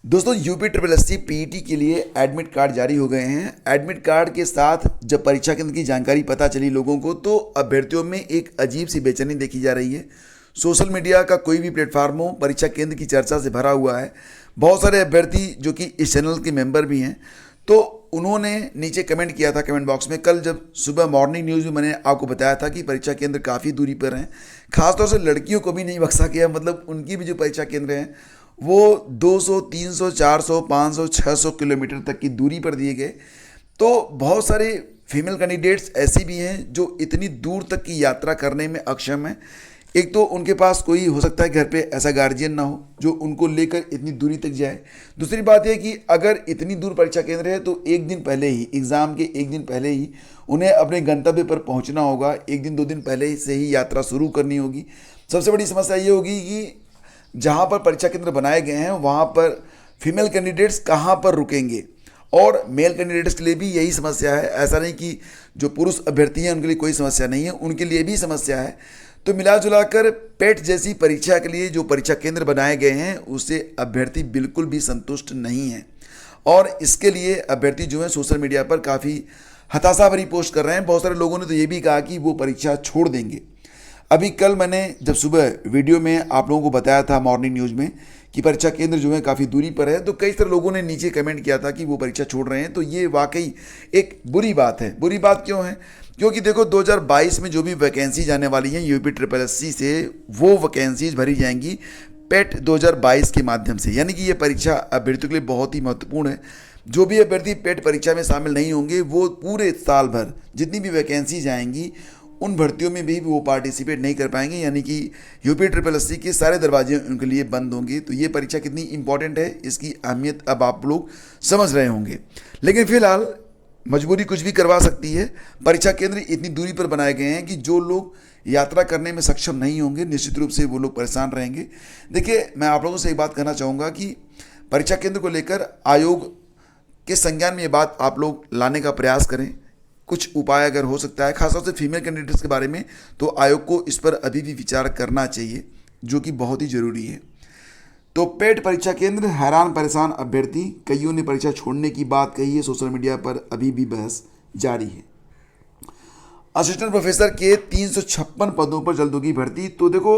दोस्तों UP triple S C PET के लिए एडमिट कार्ड जारी हो गए हैं। एडमिट कार्ड के साथ जब परीक्षा केंद्र की जानकारी पता चली लोगों को तो अभ्यर्थियों में एक अजीब सी बेचैनी देखी जा रही है। सोशल मीडिया का कोई भी प्लेटफार्म हो, परीक्षा केंद्र की चर्चा से भरा हुआ है। बहुत सारे अभ्यर्थी जो कि इस चैनल के मेंबर भी हैं, तो उन्होंने नीचे कमेंट किया था कमेंट बॉक्स में। कल जब सुबह मॉर्निंग न्यूज़ में मैंने आपको बताया था कि परीक्षा केंद्र काफ़ी दूरी पर हैं, खासतौर से लड़कियों को भी नहीं बख्शा गया। मतलब उनकी भी जो परीक्षा केंद्र हैं वो 200, 300, 400, 500, 600 किलोमीटर तक की दूरी पर दिए गए। तो बहुत सारे फीमेल कैंडिडेट्स ऐसी भी हैं जो इतनी दूर तक की यात्रा करने में अक्षम हैं। एक तो उनके पास कोई हो सकता है घर पे ऐसा गार्जियन ना हो जो उनको लेकर इतनी दूरी तक जाए। दूसरी बात यह कि अगर इतनी दूर परीक्षा केंद्र है तो एक दिन पहले ही, एग्ज़ाम के एक दिन पहले ही उन्हें अपने गंतव्य पर पहुंचना होगा। एक दिन दो दिन पहले से ही यात्रा शुरू करनी होगी। सबसे बड़ी समस्या ये होगी कि जहाँ पर परीक्षा केंद्र बनाए गए हैं वहाँ पर फीमेल कैंडिडेट्स कहाँ पर रुकेंगे, और मेल कैंडिडेट्स के लिए भी यही समस्या है। ऐसा नहीं कि जो पुरुष अभ्यर्थी हैं उनके लिए कोई समस्या नहीं है, उनके लिए भी समस्या है। तो मिला जुला कर पेट जैसी परीक्षा के लिए जो परीक्षा केंद्र बनाए गए हैं उससे अभ्यर्थी बिल्कुल भी संतुष्ट नहीं है, और इसके लिए अभ्यर्थी जो है सोशल मीडिया पर काफ़ी हताशा भरी पोस्ट कर रहे हैं। बहुत सारे लोगों ने तो ये भी कहा कि वो परीक्षा छोड़ देंगे। अभी कल मैंने जब सुबह वीडियो में आप लोगों को बताया था मॉर्निंग न्यूज़ में कि परीक्षा केंद्र जो है काफ़ी दूरी पर है, तो कई सारे लोगों ने नीचे कमेंट किया था कि वो परीक्षा छोड़ रहे हैं। तो ये वाकई एक बुरी बात है। बुरी बात क्यों है? क्योंकि देखो 2022 में जो भी वैकेंसीज आने वाली हैं यूपी ट्रिपल एस सी से, वो वैकेंसीज भरी जाएंगी पेट 2022 के माध्यम से। यानी कि ये परीक्षा अभ्यर्थियों के लिए बहुत ही महत्वपूर्ण है। जो भी अभ्यर्थी पेट परीक्षा में शामिल नहीं होंगे वो पूरे साल भर जितनी भी वैकेंसीज आएंगी उन भर्तियों में भी वो पार्टिसिपेट नहीं कर पाएंगे। यानी कि यूपी ट्रिपल एस सी के सारे दरवाजे उनके लिए बंद होंगे। तो ये परीक्षा कितनी इंपॉर्टेंट है इसकी अहमियत अब आप लोग समझ रहे होंगे। लेकिन फिलहाल मजबूरी कुछ भी करवा सकती है। परीक्षा केंद्र इतनी दूरी पर बनाए गए हैं कि जो लोग यात्रा करने में सक्षम नहीं होंगे निश्चित रूप से वो लोग परेशान रहेंगे। देखिए, मैं आप लोगों से एक बात कहना चाहूँगा कि परीक्षा केंद्र को लेकर आयोग के संज्ञान में ये बात आप लोग लाने का प्रयास करें। कुछ उपाय अगर हो सकता है, खासतौर से फीमेल कैंडिडेट्स के बारे में, तो आयोग को इस पर अभी भी विचार करना चाहिए, जो कि बहुत ही ज़रूरी है। तो पेट परीक्षा केंद्र, हैरान परेशान अभ्यर्थी, कईयों ने परीक्षा छोड़ने की बात कही है। सोशल मीडिया पर अभी भी बहस जारी है। असिस्टेंट प्रोफेसर के 356 पदों पर जल्द होगी भर्ती। तो देखो,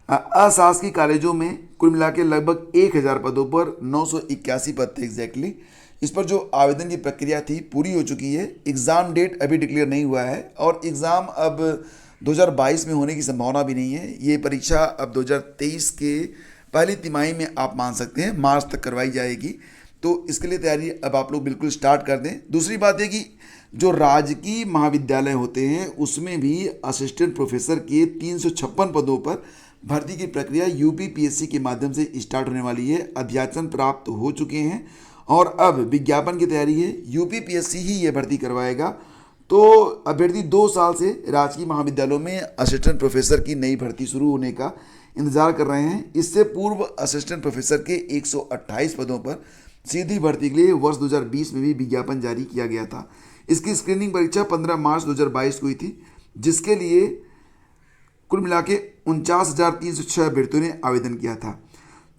अशासकीय कॉलेजों में कुल मिला के लगभग 1000 पदों पर 981 पद थे एग्जैक्टली। इस पर जो आवेदन की प्रक्रिया थी पूरी हो चुकी है। एग्ज़ाम डेट अभी डिक्लेयर नहीं हुआ है, और एग्ज़ाम अब 2022 में होने की संभावना भी नहीं है। ये परीक्षा अब 2023 के पहली तिमाही में आप मान सकते हैं, मार्च तक करवाई जाएगी। तो इसके लिए तैयारी अब आप लोग बिल्कुल स्टार्ट कर दें। दूसरी बात है कि जो राजकीय महाविद्यालय होते हैं उसमें भी असिस्टेंट प्रोफेसर के 356 पदों पर भर्ती की प्रक्रिया यूपीपीएससी के माध्यम से स्टार्ट होने वाली है। अध्याचन प्राप्त हो चुके हैं और अब विज्ञापन की तैयारी है। यूपीपीएससी ही ये भर्ती करवाएगा। तो अभ्यर्थी 2 साल से राजकीय महाविद्यालयों में असिस्टेंट प्रोफेसर की नई भर्ती शुरू होने का इंतजार कर रहे हैं। इससे पूर्व असिस्टेंट प्रोफेसर के 128 पदों पर सीधी भर्ती के लिए वर्ष 2020 में भी विज्ञापन जारी किया गया था। इसकी स्क्रीनिंग परीक्षा 15 मार्च 2022 को हुई थी, जिसके लिए कुल मिला के 49,306 अभ्यर्थियों ने आवेदन किया था।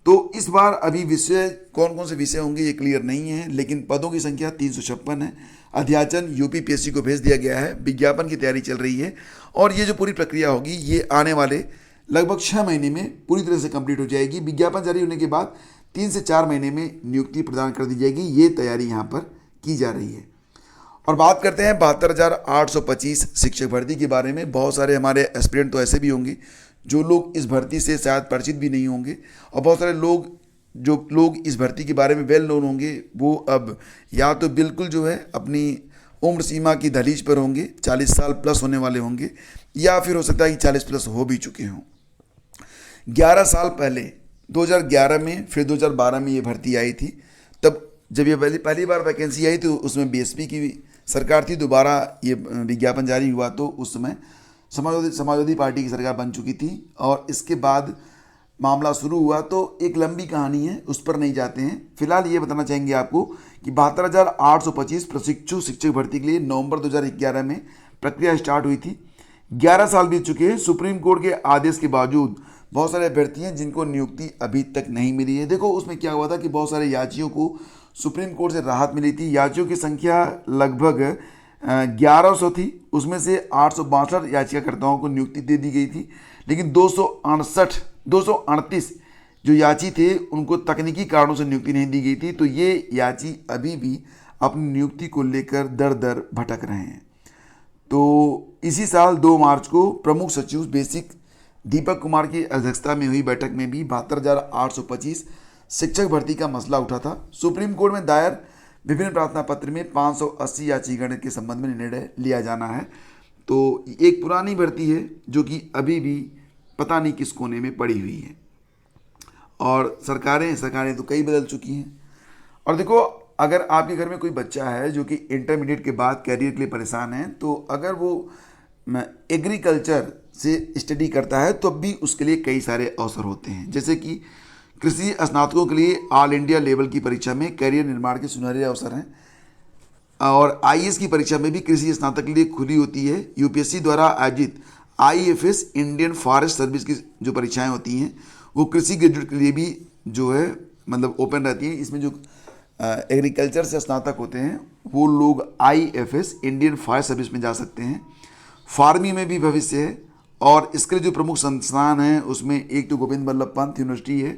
तो इस बार अभी विषय कौन कौन से विषय होंगे ये क्लियर नहीं है, लेकिन पदों की संख्या 356 है। अध्याचन यूपीपीएससी को भेज दिया गया है, विज्ञापन की तैयारी चल रही है, और ये जो पूरी प्रक्रिया होगी ये आने वाले लगभग 6 महीने में पूरी तरह से कंप्लीट हो जाएगी। विज्ञापन जारी होने के बाद 3 से 4 महीने में नियुक्ति प्रदान कर दी जाएगी। ये तैयारी यहाँ पर की जा रही है। और बात करते हैं 72,825 शिक्षक भर्ती के बारे में। बहुत सारे हमारे एस्पिरेंट तो ऐसे भी होंगे जो लोग इस भर्ती से शायद परिचित भी नहीं होंगे, और बहुत सारे लोग इस भर्ती के बारे में वेल नोन होंगे, वो अब या तो बिल्कुल जो है अपनी उम्र सीमा की दहलीज पर होंगे, 40 साल प्लस होने वाले होंगे, या फिर हो सकता है कि 40 प्लस हो भी चुके हों। 11 साल पहले 2011 में, फिर 2012 में ये भर्ती आई थी। तब जब ये पहली बार वैकेंसी आई तो उसमें बीएसपी की सरकार थी। दोबारा ये विज्ञापन जारी हुआ तो उस समय समाजवादी पार्टी की सरकार बन चुकी थी, और इसके बाद मामला शुरू हुआ। तो एक लंबी कहानी है, उस पर नहीं जाते हैं। फिलहाल ये बताना चाहेंगे आपको कि 72,825 प्रशिक्षु शिक्षक भर्ती के लिए नवंबर 2011 में प्रक्रिया स्टार्ट हुई थी। 11 साल बीत चुके हैं। सुप्रीम कोर्ट के आदेश के बावजूद बहुत सारे अभ्यर्थी हैं जिनको नियुक्ति अभी तक नहीं मिली है। देखो उसमें क्या हुआ था कि बहुत सारे याचियों को सुप्रीम कोर्ट से राहत मिली थी। याचियों की संख्या लगभग 1100 थी, उसमें से 862 याचिकाकर्ताओं को नियुक्ति दे दी गई थी, लेकिन 238 जो याची थे उनको तकनीकी कारणों से नियुक्ति नहीं दी गई थी। तो ये याची अभी भी अपनी नियुक्ति को लेकर दर दर भटक रहे हैं। तो इसी साल 2 मार्च को प्रमुख सचिव बेसिक दीपक कुमार की अध्यक्षता में हुई बैठक में भी 72,825 शिक्षक भर्ती का मसला उठा था। सुप्रीम कोर्ट में दायर विभिन्न प्रार्थना पत्र में 580 याचिकाओं के संबंध में निर्णय लिया जाना है। तो एक पुरानी भर्ती है जो कि अभी भी पता नहीं किस कोने में पड़ी हुई है, और सरकारें तो कई बदल चुकी हैं। और देखो, अगर आपके घर में कोई बच्चा है जो कि इंटरमीडिएट के बाद कैरियर के लिए परेशान है, तो अगर वो एग्रीकल्चर से स्टडी करता है तो भी उसके लिए कई सारे अवसर होते हैं, जैसे कि कृषि स्नातकों के लिए ऑल इंडिया लेवल की परीक्षा में कैरियर निर्माण के सुनहरे अवसर हैं, और आईएएस की परीक्षा में भी कृषि स्नातक के लिए खुली होती है। यूपीएससी द्वारा आयोजित आईएफएस इंडियन फॉरेस्ट सर्विस की जो परीक्षाएं होती हैं वो कृषि ग्रेजुएट के लिए भी जो है मतलब ओपन रहती है। इसमें जो एग्रीकल्चर से स्नातक होते हैं वो लोग आईएफएस इंडियन फॉरेस्ट सर्विस में जा सकते हैं। फार्मी में भी भविष्य है, और इसके लिए जो प्रमुख संस्थान हैं उसमें एक तो गोविंद बल्लभ पंत यूनिवर्सिटी है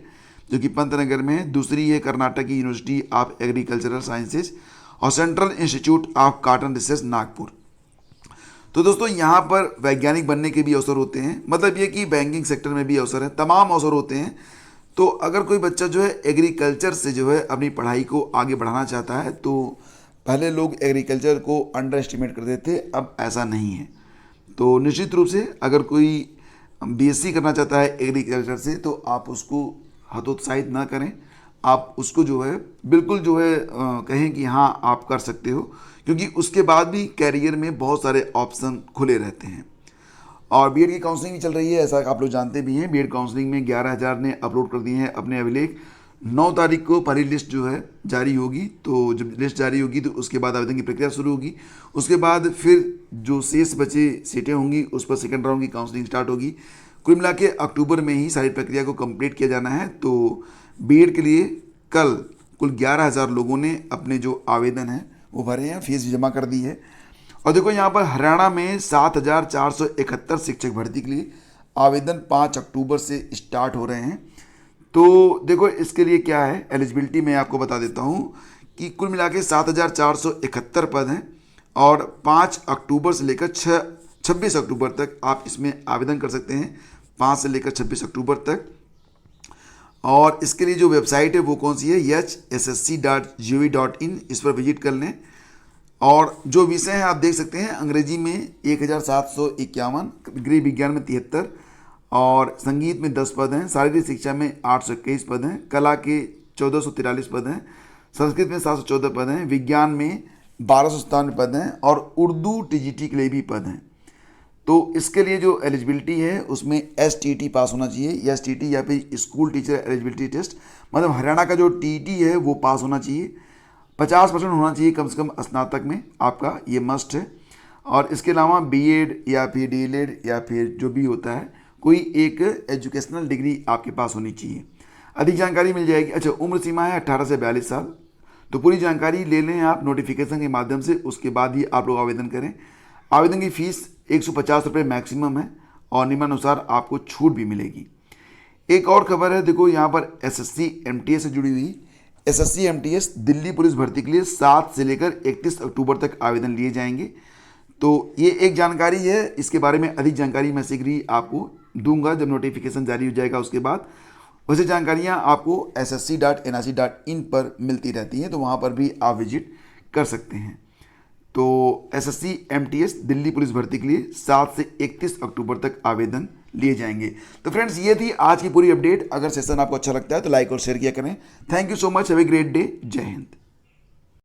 जो कि पंतनगर में है, दूसरी है कर्नाटक की यूनिवर्सिटी ऑफ एग्रीकल्चरल साइंसेज, और central institute of cotton research Nagpur. तो दोस्तों यहाँ पर वैज्ञानिक बनने के भी अवसर होते हैं, मतलब ये कि बैंकिंग सेक्टर में भी अवसर है, तमाम अवसर होते हैं। तो अगर कोई बच्चा जो है एग्रीकल्चर से जो है अपनी पढ़ाई को आगे बढ़ाना चाहता है, तो पहले लोग एग्रीकल्चर को अंडर एस्टिमेट करते थे, अब ऐसा नहीं है। तो निश्चित रूप से अगर कोई बीएससी करना चाहता है एग्रीकल्चर से तो आप उसको हतोत्साहित ना करें, आप उसको जो है बिल्कुल जो है कहें कि हाँ आप कर सकते हो, क्योंकि उसके बाद भी कैरियर में बहुत सारे ऑप्शन खुले रहते हैं। और बीएड की काउंसलिंग भी चल रही है, ऐसा आप लोग जानते भी हैं। बीएड काउंसलिंग में 11,000 ने अपलोड कर दिए हैं अपने अभिलेख। 9 तारीख को पहली लिस्ट जो है जारी होगी, तो जब लिस्ट जारी होगी तो उसके बाद आवेदन की प्रक्रिया शुरू होगी। उसके बाद फिर जो शेष बचे सीटें होंगी उस पर सेकंड राउंड की काउंसलिंग स्टार्ट होगी। कुल मिला के अक्टूबर में ही सारी प्रक्रिया को कंप्लीट किया जाना है। तो बीएड के लिए कल कुल 11,000 लोगों ने अपने जो आवेदन है वो भरे हैं, फीस भी जमा कर दी है। और देखो यहाँ पर हरियाणा में 7,471 शिक्षक भर्ती के लिए आवेदन 5 अक्टूबर से स्टार्ट हो रहे हैं। तो देखो इसके लिए क्या है एलिजिबिलिटी, मैं आपको बता देता हूँ कि कुल मिला के 7,471 पद हैं, और 5 अक्टूबर से लेकर 26 अक्टूबर तक आप इसमें आवेदन कर सकते हैं, 5 से लेकर 26 अक्टूबर तक। और इसके लिए जो वेबसाइट है वो कौन सी है, hssc.gov.in, इस पर विजिट कर लें। और जो विषय हैं आप देख सकते हैं, अंग्रेजी में 1,751, गृह विज्ञान में 73, और संगीत में 10 पद हैं, शारीरिक शिक्षा में 821 पद हैं, कला के 1443 पद हैं, संस्कृत में 714 पद हैं, विज्ञान में 1297 पद हैं, और उर्दू टीजीटी के लिए भी पद हैं। तो इसके लिए जो एलिजिबिलिटी है उसमें एसटीटी पास होना चाहिए, एसटीटी या फिर स्कूल टीचर एलिजिबिलिटी टेस्ट, मतलब हरियाणा का जो टीटी है वो पास होना चाहिए। 50% होना चाहिए कम से कम स्नातक में आपका, ये मस्ट है। और इसके अलावा बीएड या फिर डीएलएड या फिर जो भी होता है कोई एक एजुकेशनल डिग्री आपके पास होनी चाहिए। अधिक जानकारी मिल जाएगी। अच्छा, उम्र सीमा है 18 से 42 साल। तो पूरी जानकारी ले लें आप नोटिफिकेशन के माध्यम से, उसके बाद ही आप लोग आवेदन करें। आवेदन की फ़ीस 150 रुपये मैक्सिमम है, और नियमानुसार आपको छूट भी मिलेगी। एक और खबर है, देखो यहाँ पर एसएससी एमटीएस से जुड़ी हुई। एसएससी एमटीएस दिल्ली पुलिस भर्ती के लिए 7 से लेकर 31 अक्टूबर तक आवेदन लिए जाएंगे। तो ये एक जानकारी है, इसके बारे में अधिक जानकारी मैं शीघ्र ही आपको दूंगा जब नोटिफिकेशन जारी हो जाएगा उसके बाद। वैसे जानकारियाँ आपको ssc.nic.in पर मिलती रहती हैं, तो वहाँ पर भी आप विजिट कर सकते हैं। तो एसएससी एमटीएस दिल्ली पुलिस भर्ती के लिए 7 से 31 अक्टूबर तक आवेदन लिए जाएंगे। तो फ्रेंड्स, ये थी आज की पूरी अपडेट। अगर सेशन आपको अच्छा लगता है तो लाइक और शेयर किया करें। Thank you so much, have a great day. जय हिंद।